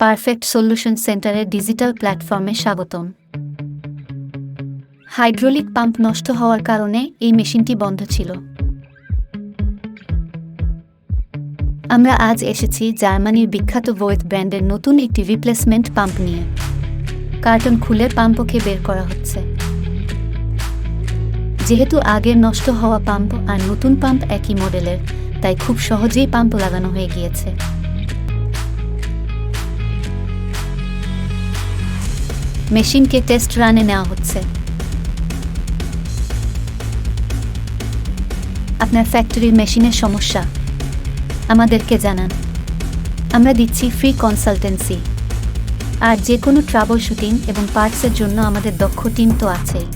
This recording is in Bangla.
পারফেক্ট সলিউশন সেন্টারের ডিজিটাল প্ল্যাটফর্মে স্বাগতম। হাইড্রোলিক পাম্প নষ্ট হওয়ার কারণে এই মেশিনটি বন্ধ ছিল। আমরা আজ এসেছি জার্মানির বিখ্যাত ভোইথ ব্র্যান্ডের নতুন একটি রিপ্লেসমেন্ট পাম্প নিয়ে। কার্টন খুলে পাম্পকে বের করা হচ্ছে। যেহেতু আগের নষ্ট হওয়া পাম্প আর নতুন পাম্প একই মডেলের, তাই খুব সহজেই পাম্প লাগানো হয়ে গিয়েছে। মেশিনকে টেস্ট রানে নেওয়া হচ্ছে। আপনার ফ্যাক্টরির মেশিনের সমস্যা আমাদেরকে জানান। আমরা দিচ্ছি ফ্রি কনসালটেন্সি, আর যে কোনো ট্রাবল শুটিং এবং পার্টসের জন্য আমাদের দক্ষ টিম তো আছেই।